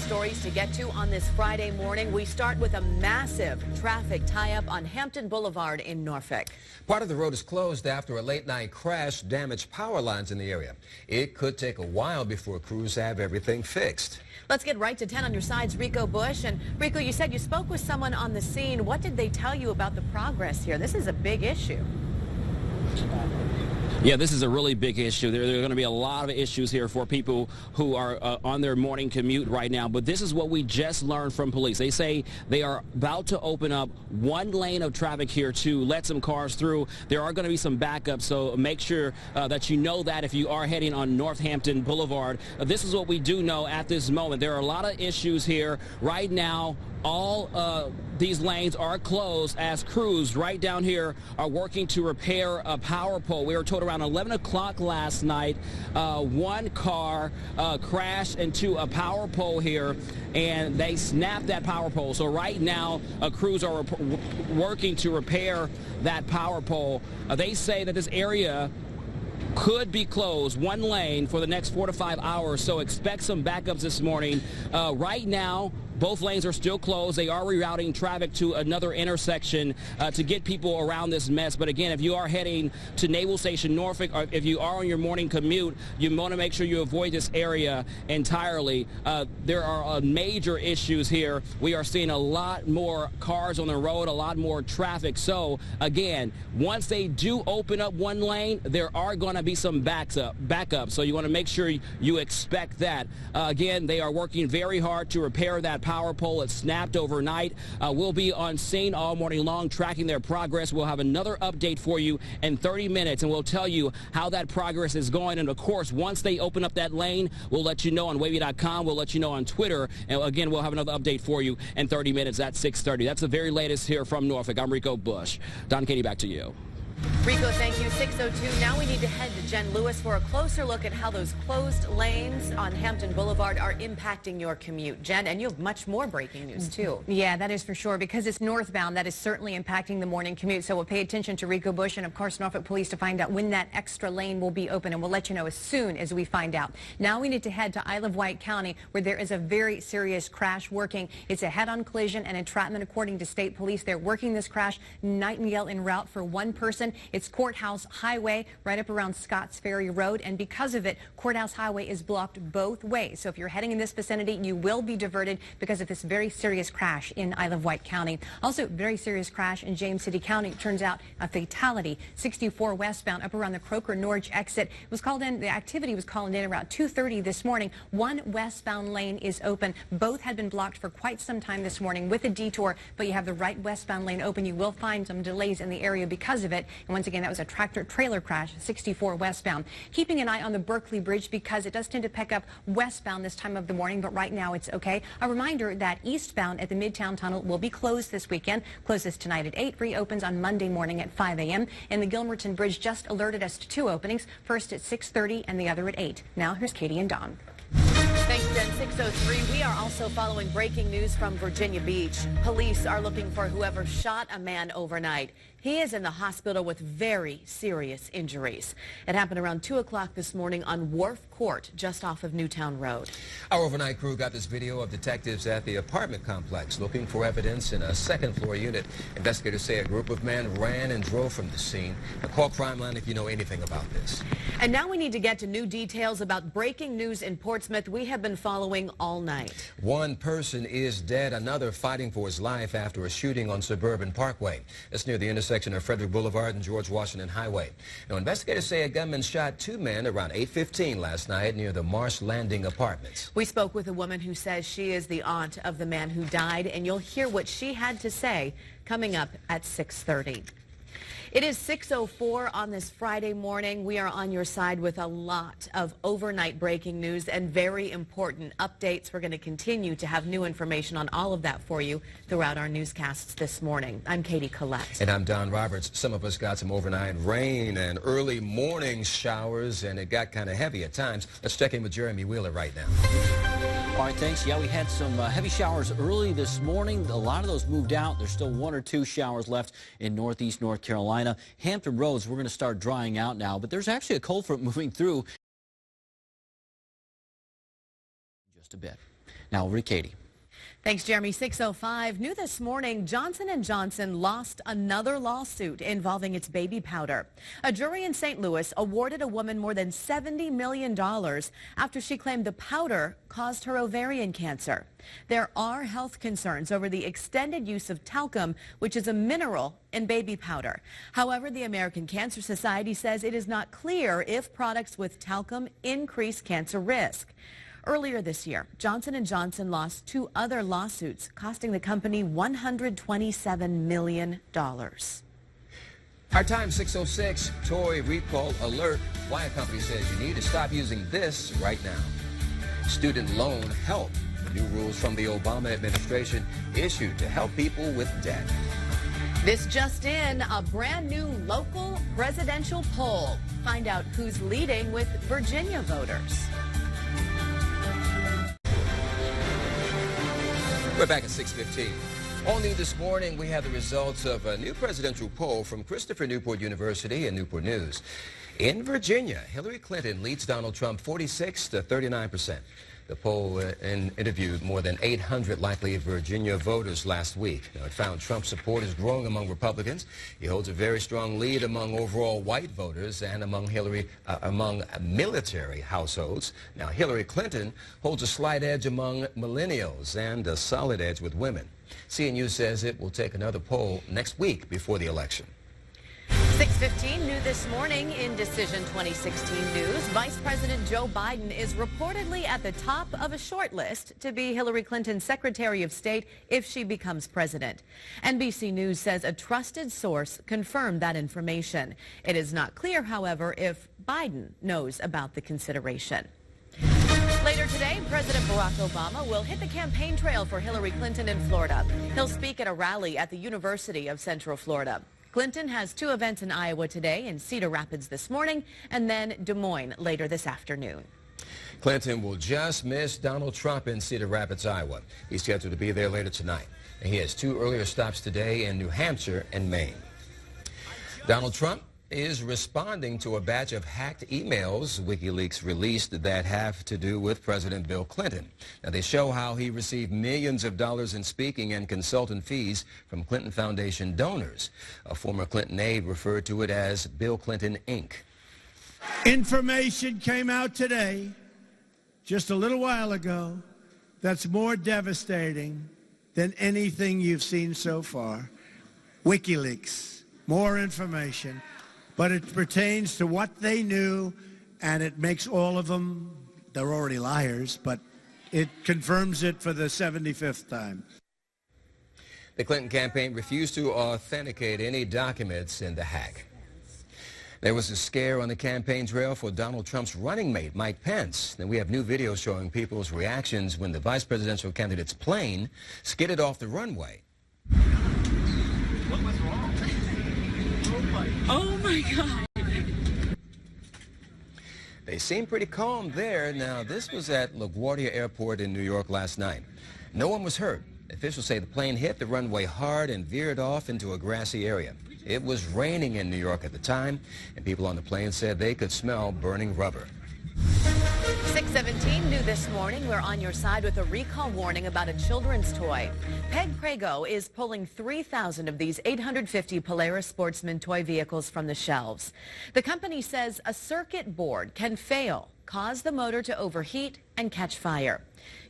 stories to get to on this Friday morning. We start with a massive traffic tie-up on Hampton Boulevard in Norfolk. Part of the road is closed after a late-night crash damaged power lines in the area. It could take a while before crews have everything fixed. Let's get right to 10 on your side's Rico Bush. And Rico, you said you spoke with someone on the scene. What did they tell you about the progress here? This is a big issue. Yeah, this is a really big issue. There are going to be a lot of issues here for people who are on their morning commute right now. But this is what we just learned from police. They say they are about to open up one lane of traffic here to let some cars through. There are going to be some backups, so make sure that you know that if you are heading on Northampton Boulevard. This is what we do know at this moment. There are a lot of issues here right now. All these lanes are closed as crews right down here are working to repair a power pole. We were told around 11 o'clock last night, one car crashed into a power pole here, and they snapped that power pole. So right now, crews are working to repair that power pole. They say that this area could be closed, one lane, for the next 4 to 5 hours, so expect some backups this morning. Right now, both lanes are still closed. They are rerouting traffic to another intersection to get people around this mess. But again, if you are heading to Naval Station Norfolk, or if you are on your morning commute, you want to make sure you avoid this area entirely. There are major issues here. We are seeing a lot more cars on the road, a lot more traffic. So again, once they do open up one lane, there are going to be some backup. So you want to make sure you expect that. Again, they are working very hard to repair that power pole. It snapped overnight. We'll be on scene all morning long tracking their progress. We'll have another update for you in 30 minutes, and we'll tell you how that progress is going. And of course, once they open up that lane, we'll let you know on WAVY.com. We'll let you know on Twitter. And again, we'll have another update for you in 30 minutes at 6:30. That's the very latest here from Norfolk. I'm Rico Bush. Don Katie, back to you. Rico, thank you. 6:02. Now we need to head to Jen Lewis for a closer look at how those closed lanes on Hampton Boulevard are impacting your commute. Jen, and you have much more breaking news, too. Yeah, that is for sure. Because it's northbound, that is certainly impacting the morning commute. So we'll pay attention to Rico Bush and, of course, Norfolk Police to find out when that extra lane will be open. And we'll let you know as soon as we find out. Now we need to head to Isle of Wight County, where there is a very serious crash working. It's a head-on collision and entrapment, according to state police. They're working this crash nightingale en route for one person. It's Courthouse Highway right up around Scotts Ferry Road, and because of it, Courthouse Highway is blocked both ways. So if you're heading in this vicinity, you will be diverted because of this very serious crash in Isle of Wight County. Also, very serious crash in James City County. It turns out a fatality. 64 westbound up around the Croker-Norge exit. It was called in. The activity was called in around 2:30 this morning. One westbound lane is open. Both had been blocked for quite some time this morning with a detour, but you have the right westbound lane open. You will find some delays in the area because of it. And once again, that was a tractor-trailer crash, 64 westbound. Keeping an eye on the Berkeley Bridge because it does tend to pick up westbound this time of the morning, but right now it's okay. A reminder that eastbound at the Midtown Tunnel will be closed this weekend. Closes tonight at 8, reopens on Monday morning at 5 a.m. And the Gilmerton Bridge just alerted us to 2 openings, first at 6:30 and the other at 8. Now here's Katie and Don. Thanks, Jen. 6:03. We are also following breaking news from Virginia Beach. Police are looking for whoever shot a man overnight. He is in the hospital with very serious injuries. It happened around 2 o'clock this morning on Wharf Court, just off of Newtown Road. Our overnight crew got this video of detectives at the apartment complex looking for evidence in a second-floor unit. Investigators say a group of men ran and drove from the scene. Now, call Crime Line if you know anything about this. And now we need to get to new details about breaking news in Portsmouth we have been following all night. One person is dead, another fighting for his life after a shooting on Suburban Parkway. That's near the intersection of Frederick Boulevard and George Washington Highway. Now, investigators say a gunman shot 2 men around 8:15 last night near the Marsh Landing apartments. We spoke with a woman who says she is the aunt of the man who died, and you'll hear what she had to say coming up at 6:30. It is 6:04 on this Friday morning. We are on your side with a lot of overnight breaking news and very important updates. We're going to continue to have new information on all of that for you throughout our newscasts this morning. I'm Katie Collette. And I'm Don Roberts. Some of us got some overnight rain and early morning showers, and it got kind of heavy at times. Let's check in with Jeremy Wheeler right now. All right, thanks. Yeah, we had some heavy showers early this morning. A lot of those moved out. There's still 1 or 2 showers left in northeast North Carolina. Hampton roads, we're going to start drying out now, but there's actually a cold front moving through just a bit. Now over to Katie. Thanks, Jeremy. 6:05. New this morning, Johnson & Johnson lost another lawsuit involving its baby powder. A jury in St. Louis awarded a woman more than $70 million after she claimed the powder caused her ovarian cancer. There are health concerns over the extended use of talcum, which is a mineral in baby powder. However, the American Cancer Society says it is not clear if products with talcum increase cancer risk. Earlier this year, Johnson & Johnson lost 2 other lawsuits, costing the company $127 million. Our time, 6:06, toy recall alert. Why a company says you need to stop using this right now. Student loan help. New rules from the Obama administration issued to help people with debt. This just in, a brand new local presidential poll. Find out who's leading with Virginia voters. We're back at 6:15. All new this morning, we have the results of a new presidential poll from Christopher Newport University and Newport News. In Virginia, Hillary Clinton leads Donald Trump 46 to 39%. The poll interviewed more than 800 likely Virginia voters last week. Now, it found Trump support is growing among Republicans. He holds a very strong lead among overall white voters and among military households. Now, Hillary Clinton holds a slight edge among millennials and a solid edge with women. CNU says it will take another poll next week before the election. 6:15, new this morning in Decision 2016 news. Vice President Joe Biden is reportedly at the top of a short list to be Hillary Clinton's Secretary of State if she becomes president. NBC News says a trusted source confirmed that information. It is not clear, however, if Biden knows about the consideration. Later today, President Barack Obama will hit the campaign trail for Hillary Clinton in Florida. He'll speak at a rally at the University of Central Florida. Clinton has 2 events in Iowa today, in Cedar Rapids this morning, and then Des Moines later this afternoon. Clinton will just miss Donald Trump in Cedar Rapids, Iowa. He's scheduled to be there later tonight. And he has 2 earlier stops today in New Hampshire and Maine. Donald Trump is responding to a batch of hacked emails WikiLeaks released that have to do with President Bill Clinton. Now, they show how he received millions of dollars in speaking and consultant fees from Clinton Foundation donors. A former Clinton aide referred to it as Bill Clinton, Inc. Information came out today, just a little while ago, that's more devastating than anything you've seen so far. WikiLeaks, more information. But it pertains to what they knew, and it makes all of them, they're already liars, but it confirms it for the 75th time. The Clinton campaign refused to authenticate any documents in the hack. There was a scare on the campaign trail for Donald Trump's running mate, Mike Pence. Then we have new videos showing people's reactions when the vice presidential candidate's plane skidded off the runway. What was wrong? Oh my God. They seem pretty calm there. Now, this was at LaGuardia Airport in New York last night. No one was hurt. Officials say the plane hit the runway hard and veered off into a grassy area. It was raining in New York at the time, and people on the plane said they could smell burning rubber. 6:17, new this morning. We're on your side with a recall warning about a children's toy. Peg Prego is pulling 3,000 of these 850 Polaris Sportsman toy vehicles from the shelves. The company says a circuit board can fail, cause the motor to overheat and catch fire.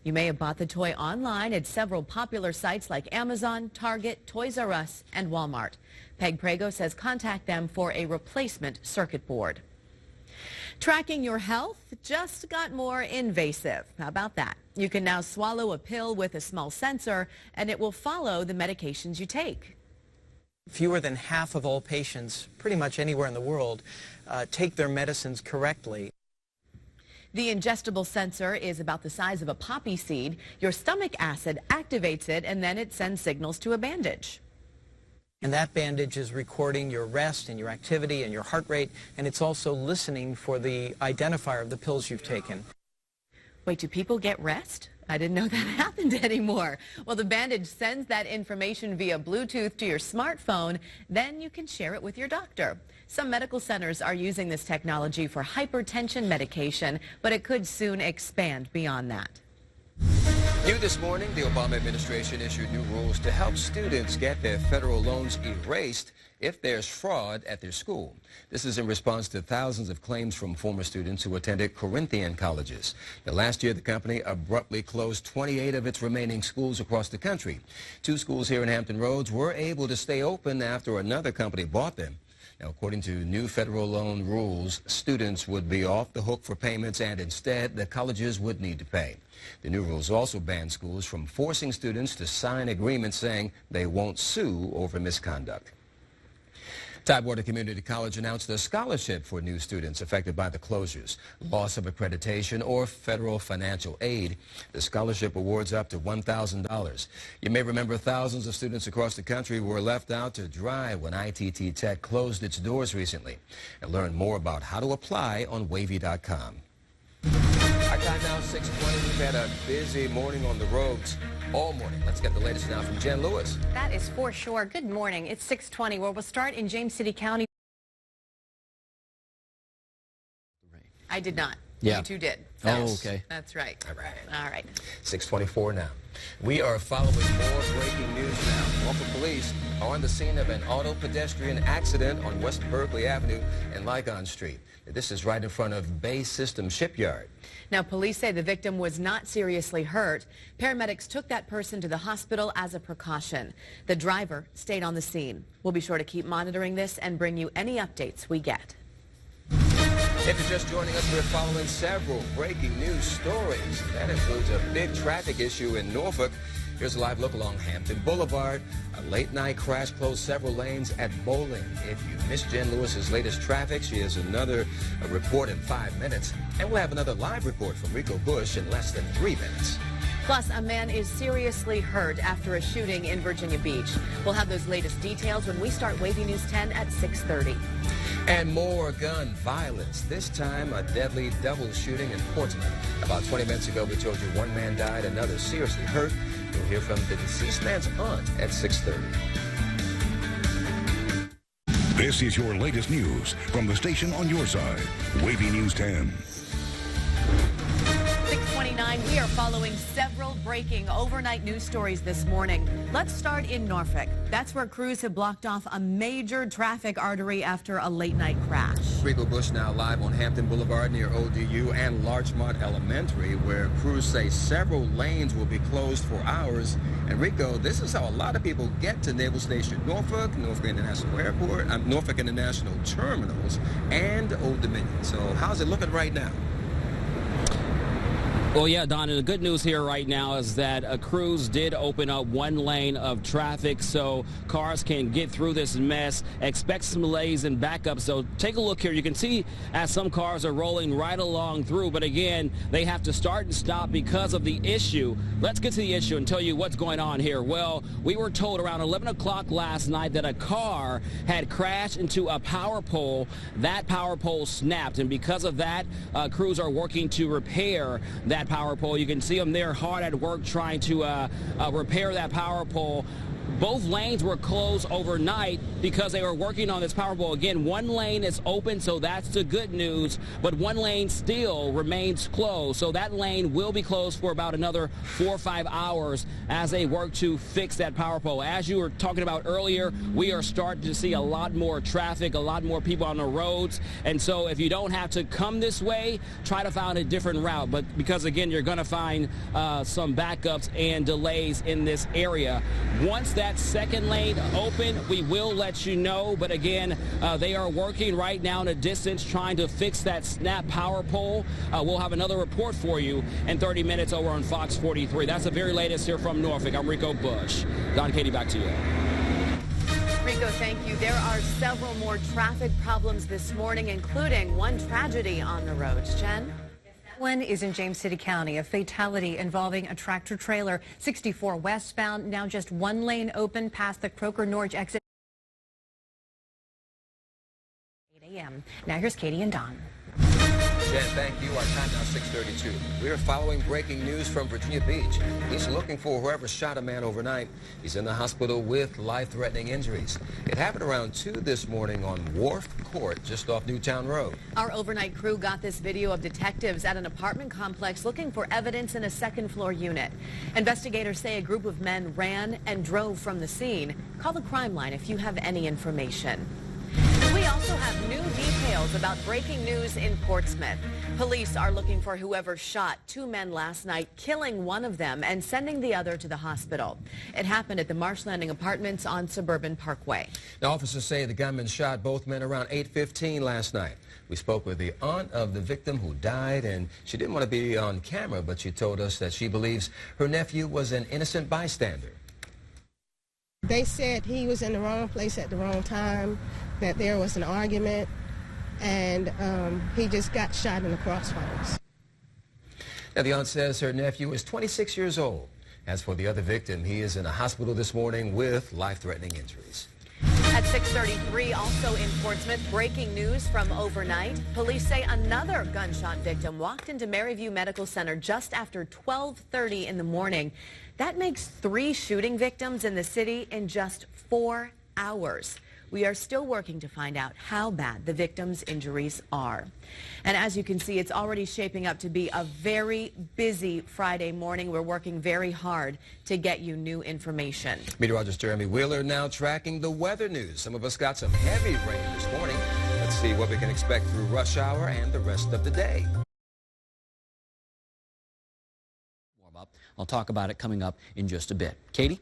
You may have bought the toy online at several popular sites like Amazon, Target, Toys R Us, and Walmart. Peg Prego says contact them for a replacement circuit board. Tracking your health just got more invasive. How about that? You can now swallow a pill with a small sensor, and it will follow the medications you take. Fewer than half of all patients, pretty much anywhere in the world, take their medicines correctly. The ingestible sensor is about the size of a poppy seed. Your stomach acid activates it, and then it sends signals to a bandage. And that bandage is recording your rest and your activity and your heart rate, and it's also listening for the identifier of the pills you've taken. Wait, do people get rest? I didn't know that happened anymore. Well, the bandage sends that information via Bluetooth to your smartphone. Then you can share it with your doctor. Some medical centers are using this technology for hypertension medication, but it could soon expand beyond that. New this morning, the Obama administration issued new rules to help students get their federal loans erased if there's fraud at their school. This is in response to thousands of claims from former students who attended Corinthian colleges. Now, last year, the company abruptly closed 28 of its remaining schools across the country. 2 schools here in Hampton Roads were able to stay open after another company bought them. Now, according to new federal loan rules, students would be off the hook for payments, and instead, the colleges would need to pay. The new rules also ban schools from forcing students to sign agreements saying they won't sue over misconduct. Tidewater Community College announced a scholarship for new students affected by the closures, loss of accreditation, or federal financial aid. The scholarship awards up to $1,000. You may remember thousands of students across the country were left out to dry when ITT Tech closed its doors recently. And learn more about how to apply on WAVY.com. Our time now, 6:20. We've had a busy morning on the roads all morning. Let's get the latest now from Jen Lewis. That is for sure. Good morning. It's 6:20, where we'll start in James City County. I did not. Yeah. You two did. Oh, okay. That's right. All right. All right. 6:24 now. We are following more breaking news now. Local police are on the scene of an auto pedestrian accident on West Berkeley Avenue and Lygon Street. This is right in front of Bay System Shipyard. Now, police say the victim was not seriously hurt. Paramedics took that person to the hospital as a precaution. The driver stayed on the scene. We'll be sure to keep monitoring this and bring you any updates we get. If you're just joining us, we're following several breaking news stories. That includes a big traffic issue in Norfolk. Here's a live look along Hampton Boulevard. A late-night crash closed several lanes at Bowling. If you missed Jen Lewis's latest traffic, she has another report in 5 minutes. And we'll have another live report from Rico Bush in less than 3 minutes. Plus, a man is seriously hurt after a shooting in Virginia Beach. We'll have those latest details when we start WAVY News 10 at 6:30. And more gun violence. This time, a deadly double shooting in Portsmouth. About 20 minutes ago, we told you one man died, another seriously hurt. You'll hear from the deceased man's aunt at 6:30. This is your latest news from the station on your side. WAVY News 10. 6:29, we are following several breaking overnight news stories this morning. Let's start in Norfolk. That's where crews have blocked off a major traffic artery after a late-night crash. Rico Bush now live on Hampton Boulevard near ODU and Larchmont Elementary, where crews say several lanes will be closed for hours. And Rico, this is how a lot of people get to Naval Station Norfolk, Norfolk International Airport, Norfolk International Terminals, and Old Dominion. So how's it looking right now? Well, yeah, Don, and the good news here right now is that crews did open up one lane of traffic so cars can get through this mess. Expect some delays and backups. So take a look here. You can see as some cars are rolling right along through. But again, they have to start and stop because of the issue. Let's get to the issue and tell you what's going on here. Well, we were told around 11 o'clock last night that a car had crashed into a power pole. That power pole snapped. And because of that, crews are working to repair that power pole. You can see them there hard at work trying to repair that power pole. Both lanes were closed overnight because they were working on this power pole. Again, one lane is open, so that's the good news, but one lane still remains closed. So that lane will be closed for about another 4 or 5 hours as they work to fix that power pole. As you were talking about earlier, we are starting to see a lot more traffic, a lot more people on the roads. And so if you don't have to come this way, try to find a different route. But because, again, you're going to find some backups and delays in this area. Once that second lane open, we will let you know. But again, they are working right now in a distance trying to fix that snap power pole. We'll have another report for you in 30 minutes over on Fox 43. That's the very latest here from Norfolk. I'm Rico Bush. Don, Katie, back to you. Rico, thank you. There are several more traffic problems this morning, including one tragedy on the roads. Jen? One is in James City County, a fatality involving a tractor trailer. 64 westbound, now just one lane open past the Croker Norge exit. 8 a.m. Now here's Katie and Don. Jen, thank you. Our time now 6:32. We are following breaking news from Virginia Beach. He's looking for whoever shot a man overnight. He's in the hospital with life-threatening injuries. It happened around 2 this morning on Wharf Court, just off Newtown Road. Our overnight crew got this video of detectives at an apartment complex looking for evidence in a second-floor unit. Investigators say a group of men ran and drove from the scene. Call the crime line if you have any information. We also have new details about breaking news in Portsmouth. Police are looking for whoever shot 2 men last night, killing one of them and sending the other to the hospital. It happened at the Marsh Landing Apartments on Suburban Parkway. Now, officers say the gunman shot both men around 8:15 last night. We spoke with the aunt of the victim who died, and she didn't want to be on camera, but she told us that she believes her nephew was an innocent bystander. They said he was in the wrong place at the wrong time, that there was an argument, and he just got shot in the crossfires. Now, the aunt says her nephew is 26 years old. As for the other victim, he is in a hospital this morning with life-threatening injuries. At 6:33, also in Portsmouth, breaking news from overnight. Police say another gunshot victim walked into Maryview Medical Center just after 12:30 in the morning. That makes 3 shooting victims in the city in just 4 hours. We are still working to find out how bad the victims' injuries are. And as you can see, it's already shaping up to be a very busy Friday morning. We're working very hard to get you new information. Meteorologist Jeremy Wheeler now tracking the weather news. Some of us got some heavy rain this morning. Let's see what we can expect through rush hour and the rest of the day. Warm up. I'll talk about it coming up in just a bit. Katie?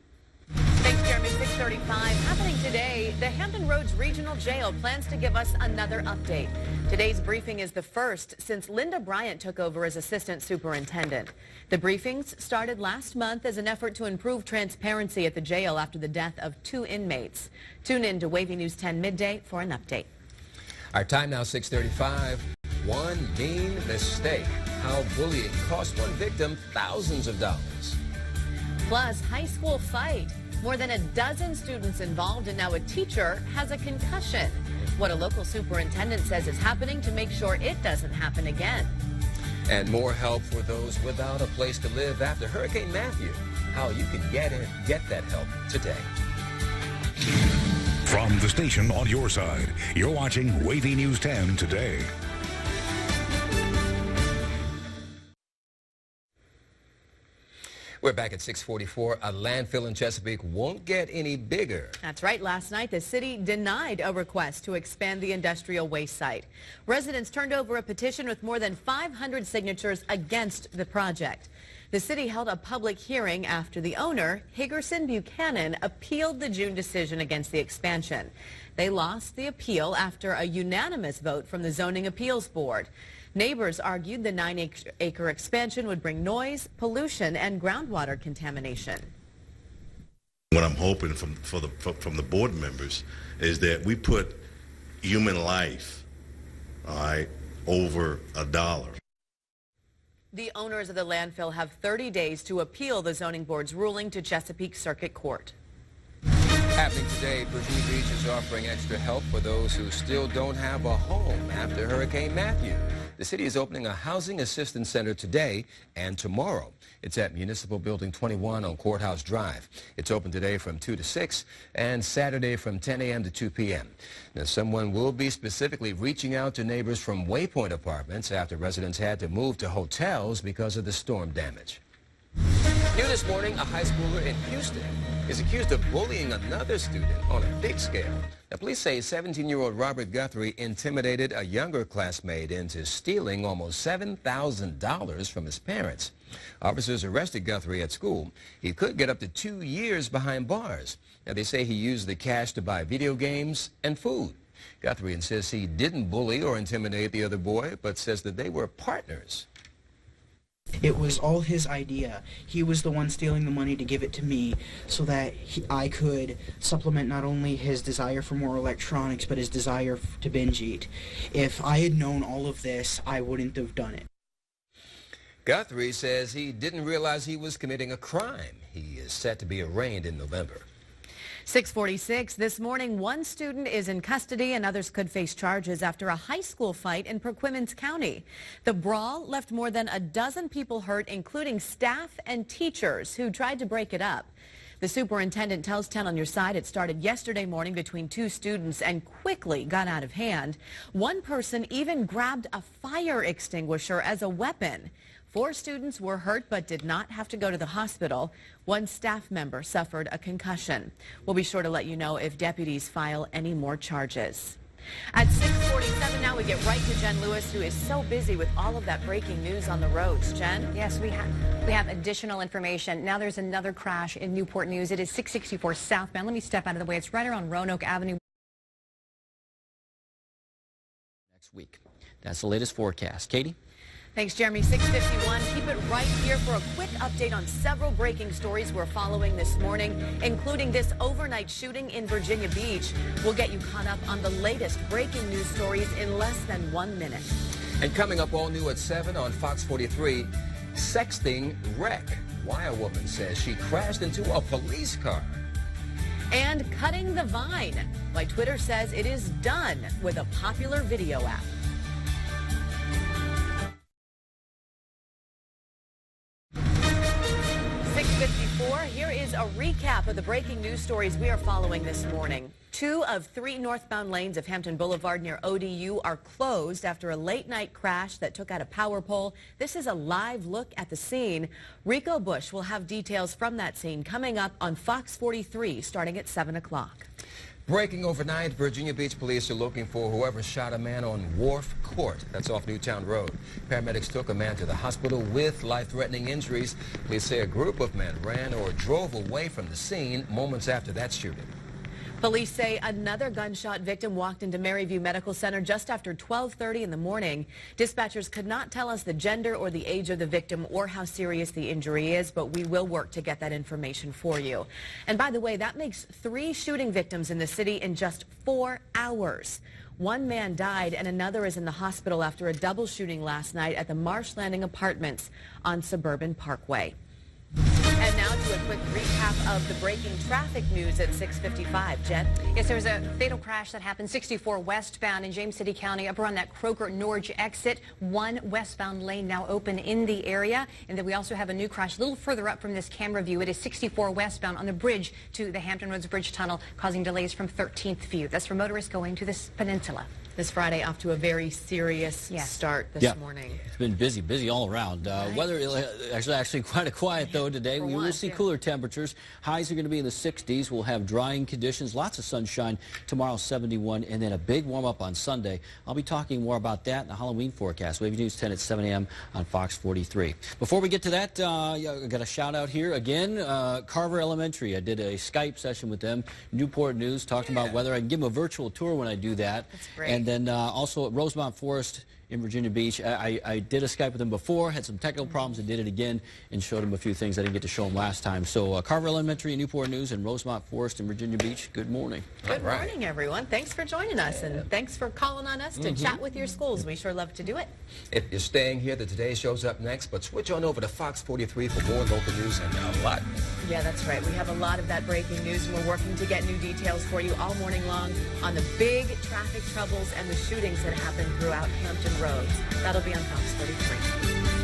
Thanks, Jeremy. 6:35. Happening today, the Hampton Roads Regional Jail plans to give us another update. Today's briefing is the first since Linda Bryant took over as assistant superintendent. The briefings started last month as an effort to improve transparency at the jail after the death of 2 inmates. Tune in to WAVY News 10 midday for an update. Our time now 6:35. One mean mistake. How bullying cost one victim thousands of dollars. Plus, high school fight. More than a dozen students involved, and now a teacher has a concussion. What a local superintendent says is happening to make sure it doesn't happen again. And more help for those without a place to live after Hurricane Matthew. How you can get that help today. From the station on your side, you're watching WAVY News 10 today. We're back at 6:44. A landfill in Chesapeake won't get any bigger. That's right. Last night, the city denied a request to expand the industrial waste site. Residents turned over a petition with more than 500 signatures against the project. The city held a public hearing after the owner, Higgerson Buchanan, appealed the June decision against the expansion. They lost the appeal after a unanimous vote from the Zoning Appeals Board. Neighbors argued the 9-acre expansion would bring noise, pollution, and groundwater contamination. What I'm hoping from the board members is that we put human life, all right, over $1. The owners of the landfill have 30 days to appeal the zoning board's ruling to Chesapeake Circuit Court. Happening today, Virginia Beach is offering extra help for those who still don't have a home after Hurricane Matthew. The city is opening a housing assistance center today and tomorrow. It's at Municipal Building 21 on Courthouse Drive. It's open today from 2 to 6 and Saturday from 10 a.m. to 2 p.m. Now, someone will be specifically reaching out to neighbors from Waypoint Apartments after residents had to move to hotels because of the storm damage. New this morning, a high schooler in Houston is accused of bullying another student on a big scale. Now, police say 17-year-old Robert Guthrie intimidated a younger classmate into stealing almost $7,000 from his parents. Officers arrested Guthrie at school. He could get up to 2 years behind bars. Now, they say he used the cash to buy video games and food. Guthrie insists he didn't bully or intimidate the other boy, but says that they were partners. It was all his idea. He was the one stealing the money to give it to me so that I could supplement not only his desire for more electronics, but his desire to binge eat. If I had known all of this, I wouldn't have done it. Guthrie says he didn't realize he was committing a crime. He is set to be arraigned in November. 6:46 this morning, one student is in custody and others could face charges after a high school fight in Perquimans County. The brawl left more than a dozen people hurt, including staff and teachers who tried to break it up. The superintendent tells 10 on your side it started yesterday morning between two students and quickly got out of hand. One person even grabbed a fire extinguisher as a weapon. 4 students were hurt but did not have to go to the hospital. One staff member suffered a concussion. We'll be sure to let you know if deputies file any more charges. At 6:47 now, we get right to Jen Lewis, who is so busy with all of that breaking news on the roads. Jen? Yes, we have additional information. Now there's another crash in Newport News. It is 664 southbound. Let me step out of the way. It's right around Roanoke Avenue. Next week. That's the latest forecast. Katie? Thanks, Jeremy. 6:51. Keep it right here for a quick update on several breaking stories we're following this morning, including this overnight shooting in Virginia Beach. We'll get you caught up on the latest breaking news stories in less than 1 minute. And coming up all new at 7 on Fox 43, sexting wreck. Why a woman says she crashed into a police car. And cutting the vine. Why Twitter says it is done with a popular video app. Here is a recap of the breaking news stories we are following this morning. 2 of 3 northbound lanes of Hampton Boulevard near ODU are closed after a late-night crash that took out a power pole. This is a live look at the scene. Rico Bush will have details from that scene coming up on Fox 43 starting at 7 o'clock. Breaking overnight, Virginia Beach police are looking for whoever shot a man on Wharf Court. That's off Newtown Road. Paramedics took a man to the hospital with life-threatening injuries. Police say a group of men ran or drove away from the scene moments after that shooting. Police say another gunshot victim walked into Maryview Medical Center just after 12:30 in the morning. Dispatchers could not tell us the gender or the age of the victim or how serious the injury is, but we will work to get that information for you. And by the way, that makes 3 shooting victims in the city in just 4 hours. 1 man died and another is in the hospital after a double shooting last night at the Marsh Landing Apartments on Suburban Parkway. And now to a quick recap of the breaking traffic news at 6:55. Jen? Yes, there was a fatal crash that happened 64 westbound in James City County up around that Kroger-Norge exit. 1 westbound lane now open in the area. And then we also have a new crash a little further up from this camera view. It is 64 westbound on the bridge to the Hampton Roads Bridge Tunnel, causing delays from 13th View. That's for motorists going to this peninsula. This Friday off to a very serious start this morning. It's been busy all around. Weather is actually quite quiet though today. We will see cooler temperatures. Highs are going to be in the 60s. We'll have drying conditions, lots of sunshine tomorrow, 71, and then a big warm up on Sunday. I'll be talking more about that in the Halloween forecast. WAVY News 10 at 7 a.m. on Fox 43. Before we get to that, I got a shout out here again. Carver Elementary. I did a Skype session with them. Newport News, talked about whether I can give them a virtual tour when I do that. That's great. And then also at Rosemont Forest in Virginia Beach. I did a Skype with them before, had some technical problems, and did it again and showed them a few things I didn't get to show them last time. So Carver Elementary, Newport News, and Rosemont Forest in Virginia Beach, good morning. Good morning, everyone. Thanks for joining us, and thanks for calling on us to chat with your schools. We sure love to do it. If you're staying here, the Today Show's up next, but switch on over to Fox 43 for more local news and a lot. Yeah, that's right. We have a lot of that breaking news, and we're working to get new details for you all morning long on the big traffic troubles and the shootings that happened throughout Hampton Roads. That'll be on Fox 43.